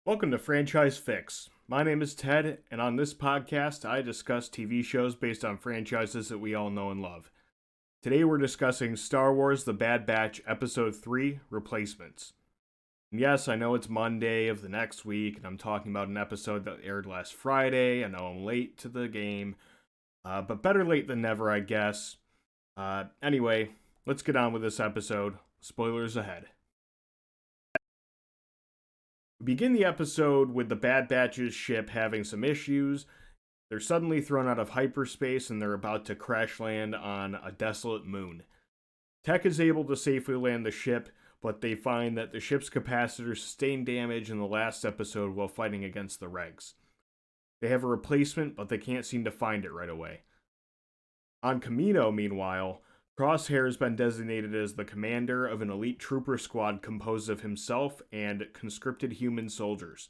Welcome to Franchise Fix. My name is Ted, and on this podcast, I discuss TV shows based on franchises that we all know and love. Today, we're discussing Star Wars The Bad Batch Episode 3 Replacements. And yes, I know it's Monday of the next week, and I'm talking about an episode that aired last Friday. I know I'm late to the game, but better late than never, I guess. Anyway, let's get on with this episode. Spoilers ahead. We begin the episode with the Bad Batch's ship having some issues. They're suddenly thrown out of hyperspace and they're about to crash land on a desolate moon. Tech is able to safely land the ship, but they find that the ship's capacitor sustained damage in the last episode while fighting against the Regs. They have a replacement, but they can't seem to find it right away. On Kamino, meanwhile, Crosshair has been designated as the commander of an elite trooper squad composed of himself and conscripted human soldiers.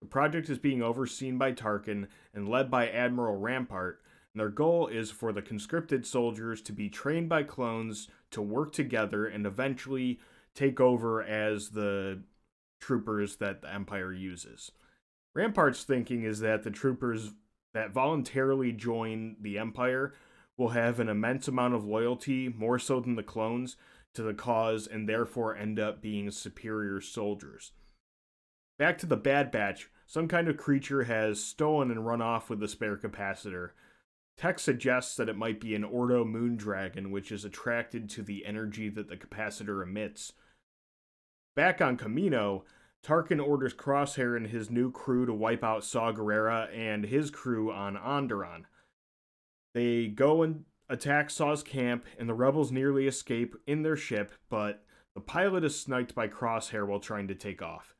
The project is being overseen by Tarkin and led by Admiral Rampart, and their goal is for the conscripted soldiers to be trained by clones to work together and eventually take over as the troopers that the Empire uses. Rampart's thinking is that the troopers that voluntarily join the Empire will have an immense amount of loyalty, more so than the clones, to the cause and therefore end up being superior soldiers. Back to the Bad Batch, some kind of creature has stolen and run off with the spare capacitor. Tech suggests that it might be an Ordo moon dragon, which is attracted to the energy that the capacitor emits. Back on Kamino, Tarkin orders Crosshair and his new crew to wipe out Saw Gerrera and his crew on Onderon. They go and attack Saw's camp, and the rebels nearly escape in their ship, but the pilot is sniped by Crosshair while trying to take off.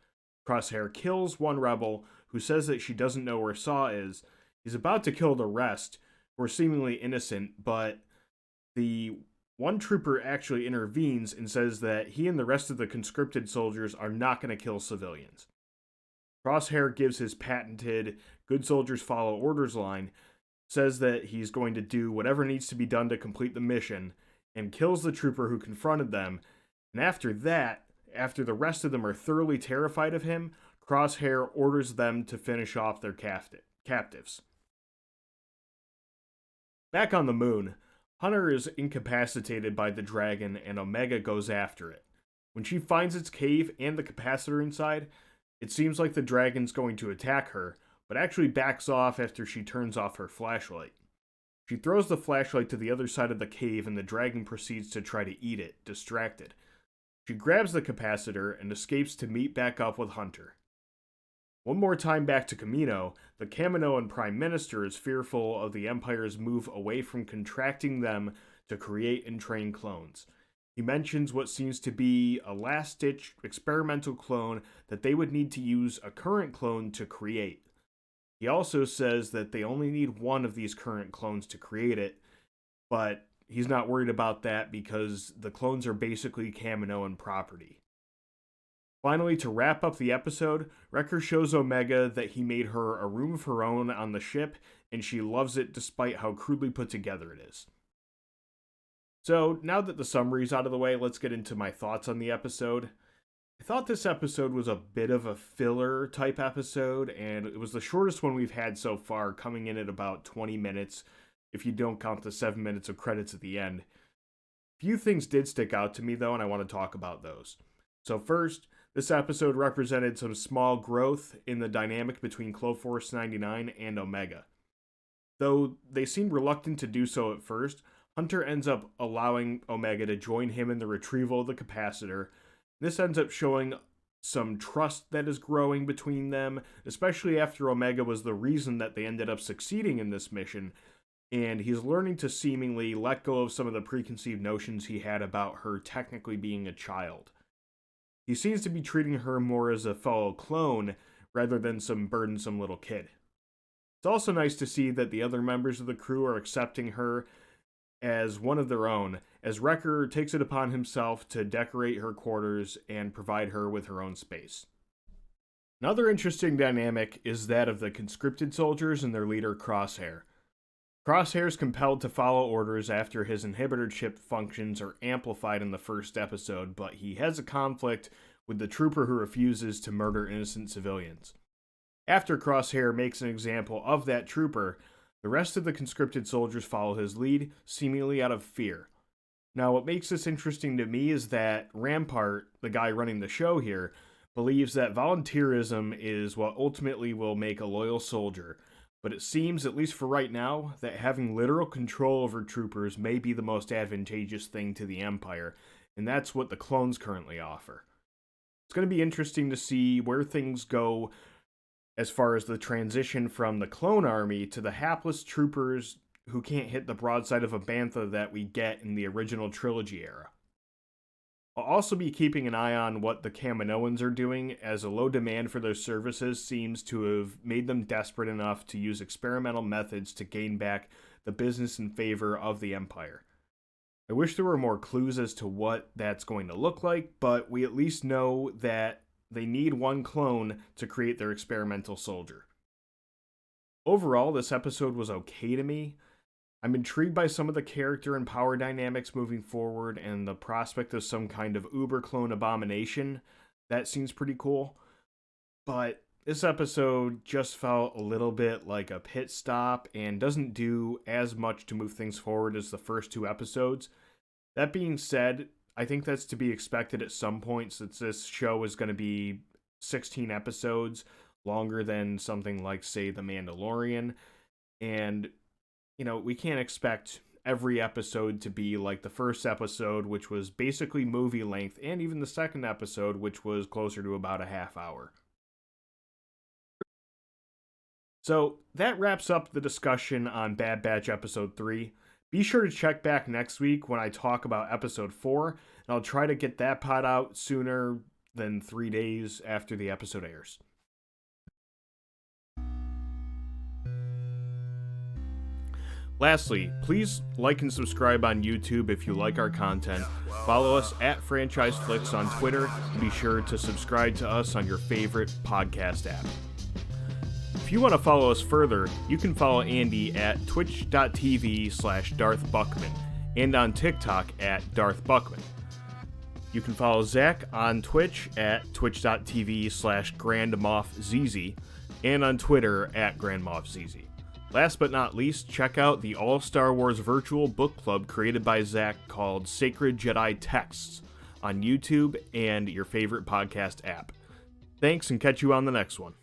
Crosshair kills one rebel, who says that she doesn't know where Saw is. He's about to kill the rest, who are seemingly innocent, but the one trooper actually intervenes and says that he and the rest of the conscripted soldiers are not going to kill civilians. Crosshair gives his patented "good soldiers follow orders" line, says that he's going to do whatever needs to be done to complete the mission, and kills the trooper who confronted them. And after that, after the rest of them are thoroughly terrified of him, Crosshair orders them to finish off their captives. Back on the moon, Hunter is incapacitated by the dragon and Omega goes after it. When she finds its cave and the capacitor inside, it seems like the dragon's going to attack her, but actually backs off after she turns off her flashlight. She throws the flashlight to the other side of the cave and the dragon proceeds to try to eat it, distracted. She grabs the capacitor and escapes to meet back up with Hunter. One more time back to Kamino, the Kaminoan Prime Minister is fearful of the Empire's move away from contracting them to create and train clones. He mentions what seems to be a last-ditch experimental clone that they would need to use a current clone to create. He also says that they only need one of these current clones to create it, but he's not worried about that because the clones are basically Kaminoan property. Finally, to wrap up the episode, Wrecker shows Omega that he made her a room of her own on the ship, and she loves it despite how crudely put together it is. So, now that the summary's out of the way, let's get into my thoughts on the episode. I thought this episode was a bit of a filler type episode, and it was the shortest one we've had so far, coming in at about 20 minutes, if you don't count the 7 minutes of credits at the end. Few things did stick out to me though, and I want to talk about those. So first, this episode represented some small growth in the dynamic between Cloforce 99 and Omega. Though they seemed reluctant to do so at first, Hunter ends up allowing Omega to join him in the retrieval of the capacitor. This ends up showing some trust that is growing between them, especially after Omega was the reason that they ended up succeeding in this mission, and he's learning to seemingly let go of some of the preconceived notions he had about her technically being a child. He seems to be treating her more as a fellow clone rather than some burdensome little kid. It's also nice to see that the other members of the crew are accepting her as one of their own, as Wrecker takes it upon himself to decorate her quarters and provide her with her own space. Another interesting dynamic is that of the conscripted soldiers and their leader Crosshair. Crosshair is compelled to follow orders after his inhibitor chip functions are amplified in the first episode, but he has a conflict with the trooper who refuses to murder innocent civilians. After Crosshair makes an example of that trooper, the rest of the conscripted soldiers follow his lead, seemingly out of fear. Now, what makes this interesting to me is that Rampart, the guy running the show here, believes that volunteerism is what ultimately will make a loyal soldier, but it seems, at least for right now, that having literal control over troopers may be the most advantageous thing to the Empire, and that's what the clones currently offer. It's going to be interesting to see where things go as far as the transition from the clone army to the hapless troopers who can't hit the broadside of a bantha that we get in the original trilogy era. I'll also be keeping an eye on what the Kaminoans are doing, as a low demand for their services seems to have made them desperate enough to use experimental methods to gain back the business and favor of the Empire. I wish there were more clues as to what that's going to look like, but we at least know that they need one clone to create their experimental soldier. Overall, this episode was okay to me. I'm intrigued by some of the character and power dynamics moving forward, and the prospect of some kind of uber clone abomination. That seems pretty cool. But this episode just felt a little bit like a pit stop and doesn't do as much to move things forward as the first two episodes. That being said, I think that's to be expected at some point, since this show is going to be 16 episodes, longer than something like, say, The Mandalorian. And, we can't expect every episode to be like the first episode, which was basically movie length, and even the second episode, which was closer to about a half hour. So that wraps up the discussion on Bad Batch Episode 3. Be sure to check back next week when I talk about Episode 4, and I'll try to get that pod out sooner than 3 days after the episode airs. Lastly, please like and subscribe on YouTube if you like our content. Follow us at Franchise Flicks on Twitter, and be sure to subscribe to us on your favorite podcast app. If you want to follow us further, you can follow Andy at twitch.tv/Darth Buckman and on TikTok at Darth Buckman. You can follow Zach on Twitch at twitch.tv/GrandMoffZZ and on Twitter at GrandMoffZZ. Last but not least, check out the All Star Wars virtual book club created by Zach called Sacred Jedi Texts on YouTube and your favorite podcast app. Thanks, and catch you on the next one.